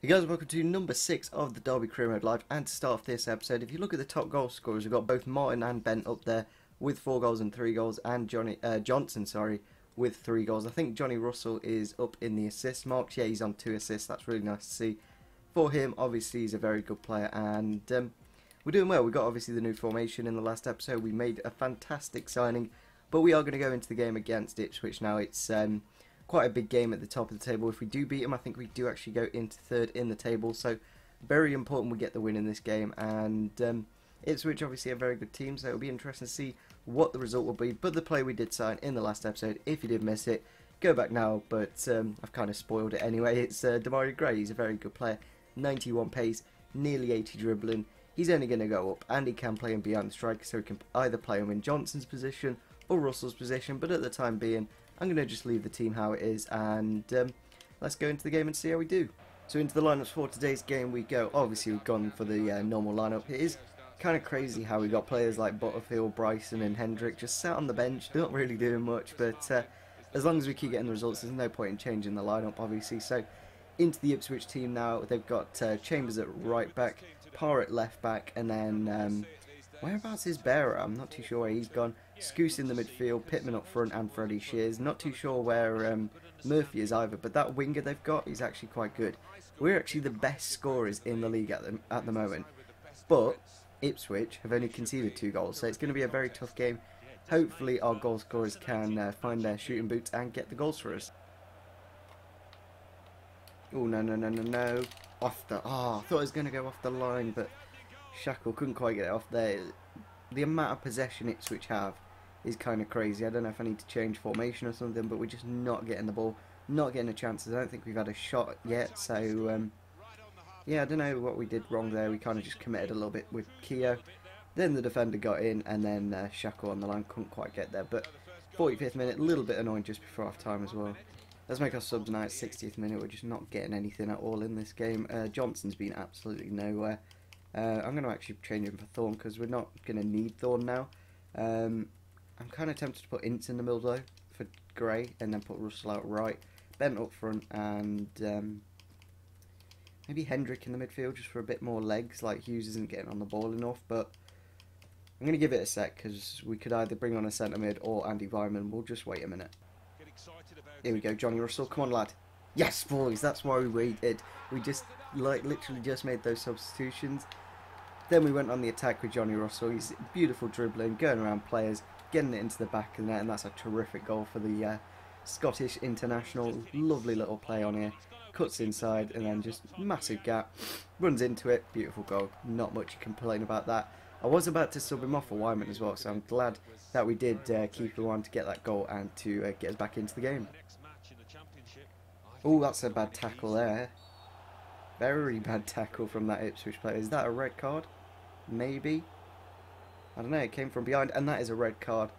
Hey guys, welcome to number 6 of the Derby Career Mode Live. And to start off this episode, if you look at the top goal scorers, we've got both Martin and Bent up there with 4 goals and 3 goals, and Johnson, with 3 goals. I think Johnny Russell is up in the assist marks. Yeah, he's on 2 assists. That's really nice to see for him. Obviously, he's a very good player, and we're doing well. We got obviously the new formation in the last episode. We made a fantastic signing, but we are going to go into the game against Ipswich now. It's quite a big game at the top of the table. If we do beat them, I think we do actually go into 3rd in the table, so very important we get the win in this game. And Ipswich obviously a very good team, so it'll be interesting to see what the result will be. But the player we did sign in the last episode, if you did miss it, go back now, but I've kind of spoiled it anyway. It's Demarai Gray. He's a very good player, 91 pace, nearly 80 dribbling. He's only going to go up, and he can play him behind the striker, so he can either play him in Johnson's position or Russell's position, but at the time being, I'm going to just leave the team how it is, and let's go into the game and see how we do. So into the lineups for today's game we go. Obviously we've gone for the normal lineup. It is kind of crazy how we got players like Butterfield, Bryson and Hendrick just sat on the bench, not really doing much, but as long as we keep getting the results, there's no point in changing the lineup obviously. So into the Ipswich team now, they've got Chambers at right back, Parr at left back, and then whereabouts is Bearer? I'm not too sure where he's gone. Scouse in the midfield, Pittman up front, and Freddie Shears. Not too sure where Murphy is either, but that winger they've got is actually quite good. We're actually the best scorers in the league at the moment, but Ipswich have only conceded 2 goals, so it's going to be a very tough game. Hopefully our goal scorers can find their shooting boots and get the goals for us. Oh, no. Off the... Oh, I thought it was going to go off the line, but Shackle couldn't quite get it off there. The amount of possession Ipswich have is kind of crazy. I don't know if I need to change formation or something, but we're just not getting the ball, not getting the chances. I don't think we've had a shot yet, so yeah, I don't know what we did wrong there. We kind of just committed a little bit with Keogh. Then the defender got in, and then Shackle on the line couldn't quite get there. But 45th minute, a little bit annoying just before half time as well. Let's make our subs now at 60th minute. We're just not getting anything at all in this game. Johnson's been absolutely nowhere. I'm going to actually change him for Thorne because we're not going to need Thorne now. I'm kind of tempted to put Ince in the middle though for Gray, and then put Russell out right, Bent up front, and maybe Hendrick in the midfield just for a bit more legs. Like Hughes isn't getting on the ball enough, but I'm going to give it a sec because we could either bring on a centre mid or Andy Vyman. We'll just wait a minute. Here we go, Johnny Russell. Come on, lad. Yes, boys. That's why we waited. We just literally just made those substitutions. Then we went on the attack with Johnny Russell. He's beautiful dribbling, going around players, getting it into the back of the net, and that's a terrific goal for the Scottish international. Lovely little play on here. Cuts inside, and then just massive gap. Runs into it. Beautiful goal. Not much to complain about that. I was about to sub him off for Wyman as well, so I'm glad that we did keep the one to get that goal and to get us back into the game. Oh, that's a bad tackle there. Very bad tackle from that Ipswich player. Is that a red card? Maybe. I don't know. It came from behind, and that is a red card.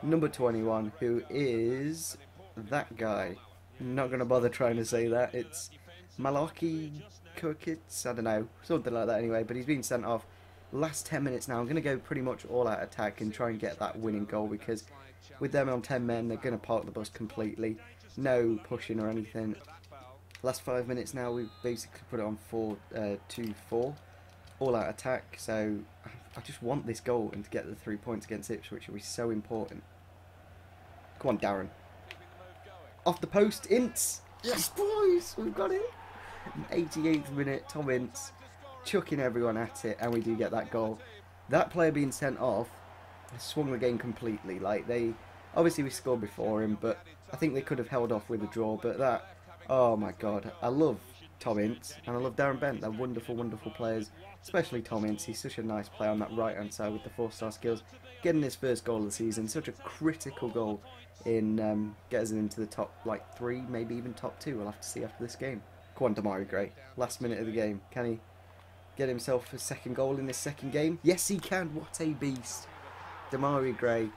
Number 21, who is that guy. I'm not going to bother trying to say that. It's Malaki Kokits. I don't know. Something like that anyway, but he's been sent off. Last 10 minutes now. I'm going to go pretty much all out attack and try and get that winning goal, because with them on 10 men, they're going to park the bus completely. No pushing or anything. Last 5 minutes now, we've basically put it on 4-2-4. All out attack, so I just want this goal and to get the 3 points against Ipswich will be so important. Come on, Darren. Off the post, Ince. Yes, boys, we've got it. 88th minute, Tom Ince chucking everyone at it, and we do get that goal. That player being sent off swung the game completely. Like, they obviously we scored before him, but I think they could have held off with a draw. But that, oh my God, I love Tom Ince and I love Darren Bent. They're wonderful, wonderful players. Especially Tom Ince. He's such a nice player on that right hand side with the 4-star skills. Getting his first goal of the season, such a critical goal in getting us into the top like 3, maybe even top 2. We'll have to see after this game. Come on, Demarai Gray. Last minute of the game. Can he get himself a second goal in this second game? Yes, he can. What a beast. Demarai Gray,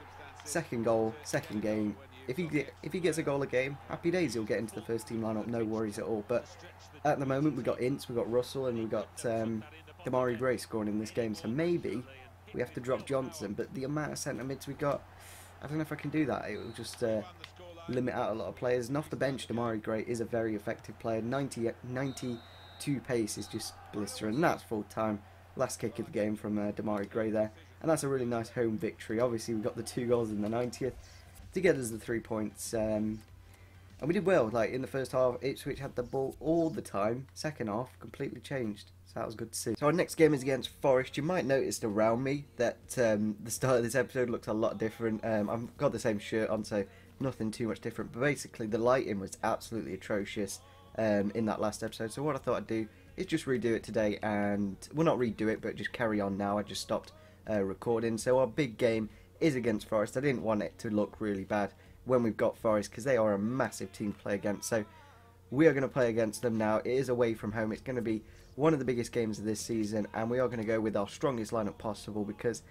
second goal, second game. If he gets a goal a game, happy days. He'll get into the first team lineup, no worries at all. But at the moment, we've got Ince, we've got Russell, and we've got Demarai Gray scoring in this game. So maybe we have to drop Johnson. But the amount of centre mids we got, I don't know if I can do that. It will just limit out a lot of players. And off the bench, Demarai Gray is a very effective player. 90 to pace is just blistering. And that's full time. Last kick of the game from Damari Gray there. And that's a really nice home victory. Obviously, we got the 2 goals in the 90th to get us the 3 points. And we did well. Like in the first half, Ipswich had the ball all the time. Second half, completely changed. So that was good to see. So our next game is against Forest. You might notice around me that the start of this episode looks a lot different. I've got the same shirt on, so nothing too much different. But basically, the lighting was absolutely atrocious in that last episode. So what I thought I'd do is just redo it today, and well, not redo it, but just carry on now. I just stopped recording. So our big game is against Forest. I didn't want it to look really bad when we've got Forest, because they are a massive team to play against. So we are going to play against them now. It is away from home. It's going to be one of the biggest games of this season, and we are going to go with our strongest lineup possible because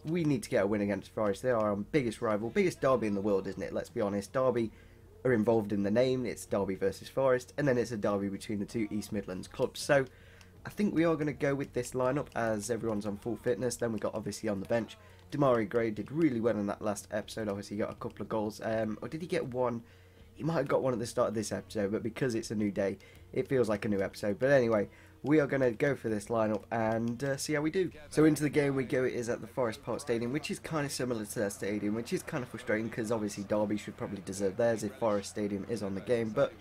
we need to get a win against Forest. They are our biggest rival, biggest derby in the world, isn't it? Let's be honest. Derby are involved in the name. It's Derby versus Forest, and then it's a derby between the 2 East Midlands clubs. So I think we are going to go with this lineup as everyone's on full fitness. Then we got obviously on the bench Damari Gray. Did really well in that last episode. Obviously he got a couple of goals. Or did he get one? He might have got one at the start of this episode, but because it's a new day, it feels like a new episode. But anyway, we are going to go for this lineup and see how we do. So into the game we go. It is at the Forest Park Stadium, which is kind of similar to their stadium, which is kind of frustrating because obviously Derby should probably deserve theirs if Forest Stadium is on the game. But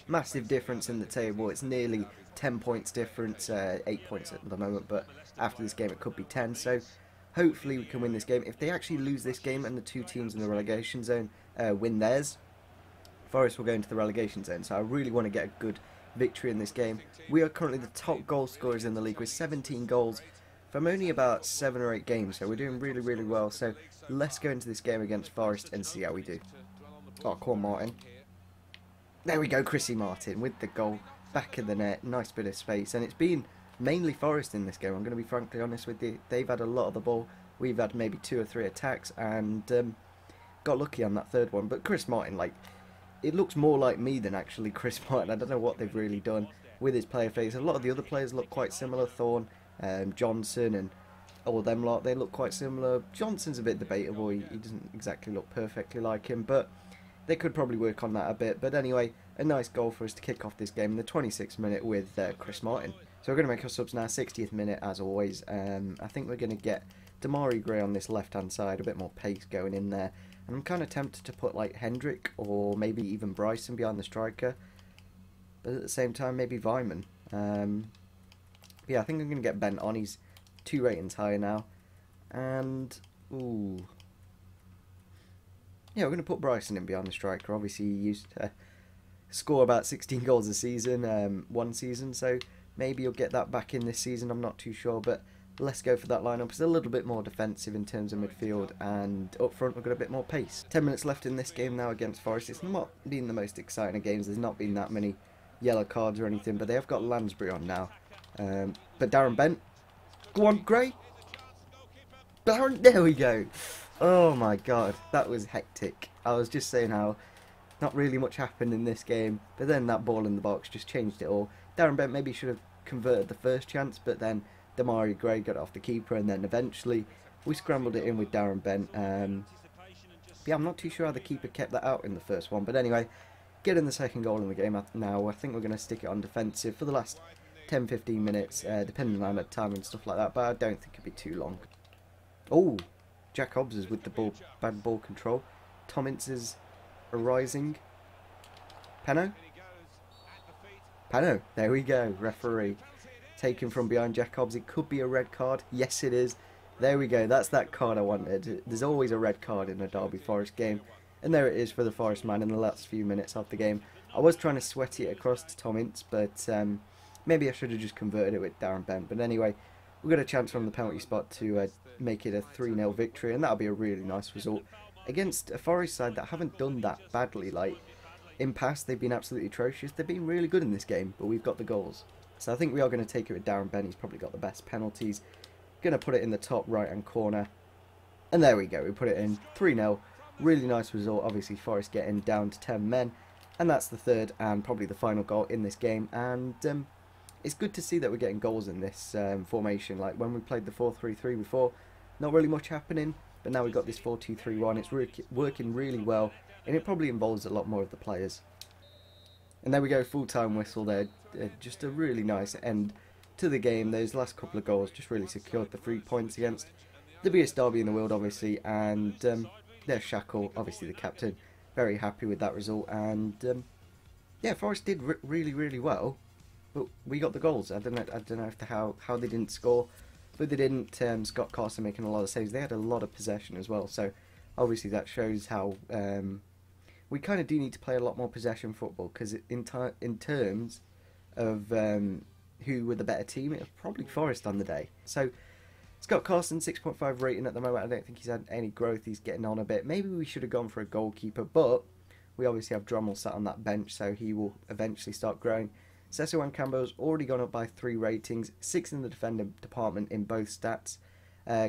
massive difference in the table. It's nearly 10 points difference, 8 points at the moment, but after this game it could be 10. So hopefully we can win this game. If they actually lose this game and the 2 teams in the relegation zone win theirs, Forest will go into the relegation zone. So I really want to get a good victory in this game. We are currently the top goal scorers in the league with 17 goals from only about 7 or 8 games. So we're doing really, really well. So let's go into this game against Forest and see how we do. Oh, come on, Martin. There we go, Chrissy Martin with the goal. Back of the net, nice bit of space. And it's been mainly Forest in this game. I'm going to be frankly honest with you. They've had a lot of the ball. We've had maybe 2 or 3 attacks and got lucky on that third one. But Chris Martin, like, it looks more like me than actually Chris Martin. I don't know what they've really done with his player face. A lot of the other players look quite similar. Thorne, Johnson and all them lot, they look quite similar. Johnson's a bit debatable. He doesn't exactly look perfectly like him, but they could probably work on that a bit. But anyway, a nice goal for us to kick off this game in the 26th minute with Chris Martin. So we're going to make our subs now, 60th minute as always. I think we're going to get Damari Gray on this left-hand side, a bit more pace going in there. And I'm kind of tempted to put like Hendrick or maybe even Bryson behind the striker. But at the same time, maybe Vyman. Yeah, I think I'm going to get Bent on. He's 2 ratings higher now. And, ooh. Yeah, we're going to put Bryson in behind the striker. Obviously, he used to score about 16 goals a season, one season. So maybe you'll get that back in this season. I'm not too sure. But let's go for that lineup. It's a little bit more defensive in terms of midfield. And up front, we've got a bit more pace. 10 minutes left in this game now against Forest. It's not been the most exciting of games. There's not been that many yellow cards or anything. But they have got Lansbury on now. But Darren Bent. Go on, Gray. Darren, there we go. Oh my god, that was hectic. I was just saying how not really much happened in this game, but then that ball in the box just changed it all. Darren Bent maybe should have converted the first chance, but then Damari Gray got it off the keeper, and then eventually we scrambled it in with Darren Bent. Yeah, I'm not too sure how the keeper kept that out in the first one, but anyway, getting the second goal in the game now. I think we're going to stick it on defensive for the last 10-15 minutes, depending on the time and stuff like that, but I don't think it'll be too long. Oh! Jack Hobbs is with the ball, bad ball control. Tommins is arising. Pano? Pano, there we go, referee. Taken from behind Jack Hobbs. It could be a red card. Yes, it is. There we go, that's that card I wanted. There's always a red card in a Derby Forest game. And there it is for the Forest man in the last few minutes of the game. I was trying to sweat it across to Tommins, but maybe I should have just converted it with Darren Bent. But anyway, we've got a chance from the penalty spot to make it a 3-0 victory, and that'll be a really nice result against a Forest side that haven't done that badly. Like, in past, they've been absolutely atrocious. They've been really good in this game, but we've got the goals. So I think we are going to take it with Darren Bent. He's probably got the best penalties. Going to put it in the top right-hand corner. And there we go. We put it in 3-0. Really nice result. Obviously, Forest getting down to 10 men. And that's the third and probably the final goal in this game. And it's good to see that we're getting goals in this formation. Like when we played the 4-3-3 before, not really much happening, but now we've got this 4-2-3-1. It's working really well, and it probably involves a lot more of the players. And there we go, full-time whistle there. just a really nice end to the game. Those last couple of goals just really secured the 3 points against the biggest derby in the world, obviously, and there's Shackle, obviously the captain, very happy with that result. And yeah, Forest did really well, but we got the goals. I don't know how they didn't score, but they didn't. Scott Carson making a lot of saves. They had a lot of possession as well, so obviously that shows how we kind of do need to play a lot more possession football, because in terms of who were the better team, it was probably Forest on the day. So Scott Carson, 6.5 rating at the moment. I don't think he's had any growth. He's getting on a bit. Maybe we should have gone for a goalkeeper, but we obviously have Drommel sat on that bench, so he will eventually start growing. Sesu Ancambo's already gone up by 3 ratings, 6 in the defending department in both stats.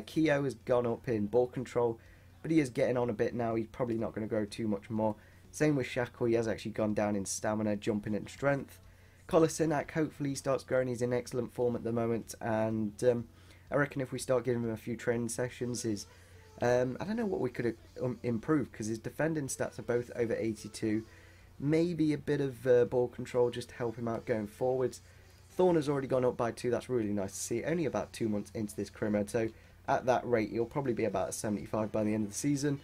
Keogh has gone up in ball control, but he is getting on a bit now. He's probably not going to grow too much more. Same with Shackle, he has actually gone down in stamina, jumping and strength. Kolasinac, hopefully he starts growing. He's in excellent form at the moment, and I reckon if we start giving him a few training sessions, I don't know what we could improve, because his defending stats are both over 82. Maybe a bit of ball control just to help him out going forwards. Thorne has already gone up by 2. That's really nice to see. Only about 2 months into this career mode, so at that rate he'll probably be about a 75 by the end of the season.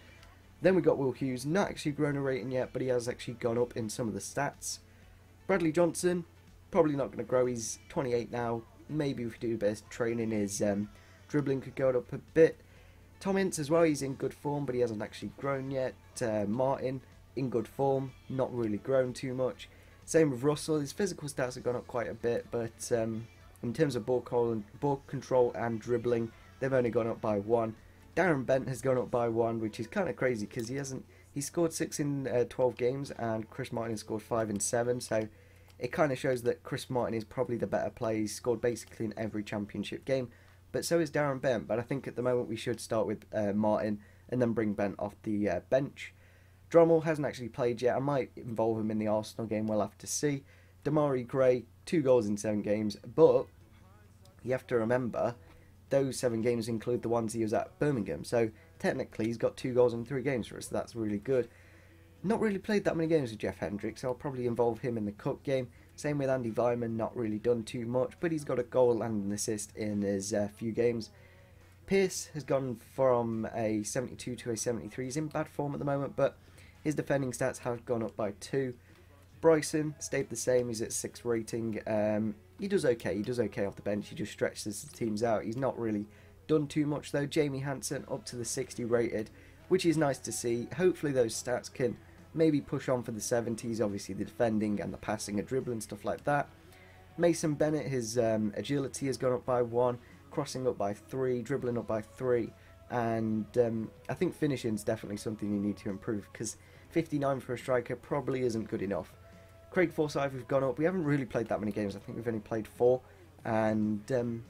Then we got Will Hughes, not actually grown a rating yet, but he has actually gone up in some of the stats. Bradley Johnson, probably not going to grow. He's 28 now. Maybe if we do a bit of training, his dribbling could go up a bit. Tom Ince as well, he's in good form, but he hasn't actually grown yet. Martin, in good form, not really grown too much. Same with Russell, his physical stats have gone up quite a bit, but in terms of ball control and dribbling, they've only gone up by 1. Darren Bent has gone up by 1, which is kind of crazy, because he scored 6 in 12 games, and Chris Martin has scored 5 in 7, so it kind of shows that Chris Martin is probably the better player. He's scored basically in every championship game, but so is Darren Bent. But I think at the moment we should start with Martin and then bring Bent off the bench. Drommel hasn't actually played yet. I might involve him in the Arsenal game, we'll have to see. Damari Gray, 2 goals in 7 games, but you have to remember those 7 games include the ones he was at Birmingham, so technically he's got 2 goals in 3 games for us, so that's really good. Not really played that many games with Jeff Hendricks, so I'll probably involve him in the Cup game. Same with Andy Weimann, not really done too much, but he's got a goal and an assist in his few games. Pearce has gone from a 72 to a 73. He's in bad form at the moment, but his defending stats have gone up by 2. Bryson stayed the same, he's at 6 rating. He does okay off the bench, he just stretches the teams out. He's not really done too much though. Jamie Hansen up to the 60 rated, which is nice to see. Hopefully those stats can maybe push on for the 70s, obviously the defending and the passing and dribbling, stuff like that. Mason Bennett, his agility has gone up by 1, crossing up by 3, dribbling up by 3, and I think finishing is definitely something you need to improve, because 59 for a striker probably isn't good enough. Craig Forsyth, we've gone up. We haven't really played that many games. I think we've only played 4, and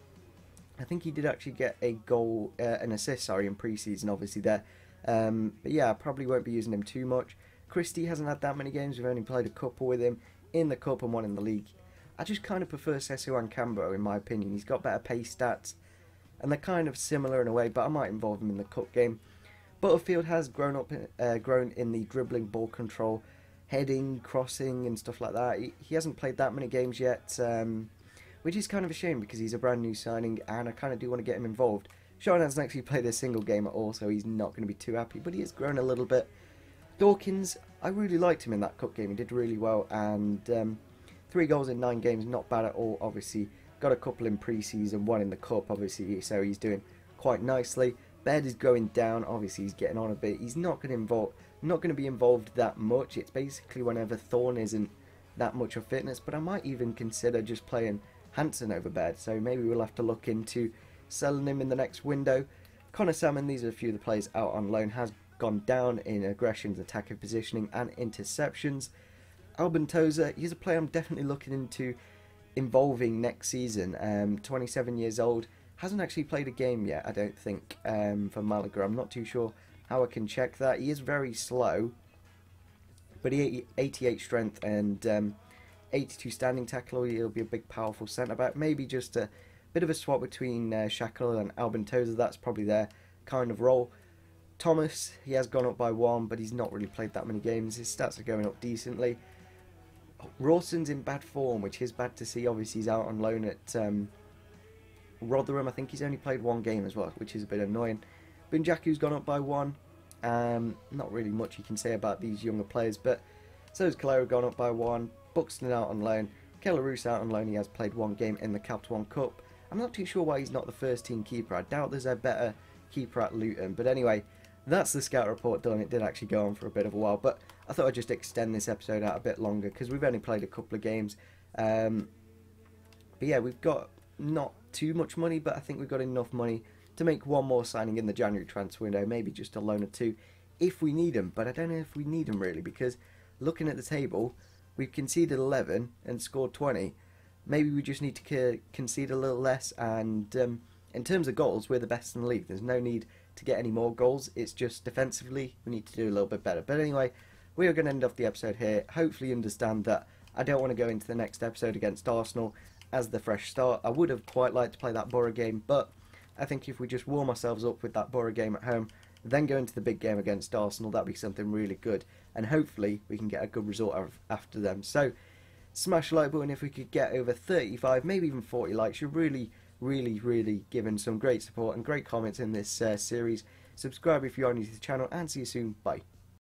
I think he did actually get a goal, an assist, sorry, in pre-season, obviously there. But yeah, I probably won't be using him too much. Christie hasn't had that many games. We've only played a couple with him in the Cup and 1 in the league. I just kind of prefer Sesu Ancambo, in my opinion. He's got better pace stats, and they're kind of similar in a way, but I might involve him in the Cup game. Butterfield has grown in the dribbling, ball control, heading, crossing and stuff like that. He hasn't played that many games yet, which is kind of a shame, because he's a brand new signing and I kind of do want to get him involved. Sean hasn't actually played a single game at all, so he's not going to be too happy, but he has grown a little bit. Dawkins, I really liked him in that Cup game. He did really well, and 3 goals in 9 games, not bad at all. Obviously got a couple in pre-season, 1 in the Cup, obviously, so he's doing quite nicely. Baird is going down, obviously he's getting on a bit. He's not going to be involved that much. It's basically whenever Thorne isn't that much of fitness, but I might even consider just playing Hansen over Baird, so maybe we'll have to look into selling him in the next window. Connor Salmon, these are a few of the players out on loan, has gone down in aggressions, attacking, positioning and interceptions. Alban Tozer, he's a player I'm definitely looking into involving next season. 27 years old, hasn't actually played a game yet, I don't think, for Malaga. I'm not too sure how I can check that. He is very slow, but he 88 strength and 82 standing tackle. He'll be a big powerful centre back. Maybe just a bit of a swap between Shackle and Alban Tozer. That's probably their kind of role. Thomas, he has gone up by 1, but he's not really played that many games. His stats are going up decently. Rawson's in bad form, which is bad to see. Obviously, he's out on loan at Rotherham. I think he's only played one game as well, which is a bit annoying. Bunjaku's gone up by 1. Not really much you can say about these younger players, but so has Calera gone up by 1. Buxton out on loan. Kelarus out on loan. He has played 1 game in the Capital One Cup. I'm not too sure why he's not the first team keeper. I doubt there's a better keeper at Luton. But anyway, that's the scout report done. It did actually go on for a bit of a while, but I thought I'd just extend this episode out a bit longer because we've only played a couple of games. But yeah, we've got not too much money, but I think we've got enough money to make 1 more signing in the January transfer window, maybe just a loan or 2 if we need them. But I don't know if we need them really, because looking at the table, we've conceded 11 and scored 20. Maybe we just need to concede a little less, and in terms of goals, we're the best in the league. There's no need to get any more goals. It's just defensively we need to do a little bit better. But anyway, we are going to end off the episode here. Hopefully you understand that I don't want to go into the next episode against Arsenal as the fresh start. I would have quite liked to play that Borough game, but I think if we just warm ourselves up with that Borough game at home, then go into the big game against Arsenal, that'd be something really good. And hopefully we can get a good result after them. So smash the like button if we could get over 35, maybe even 40 likes. You're really giving some great support and great comments in this series. Subscribe if you are new to the channel, and see you soon. Bye.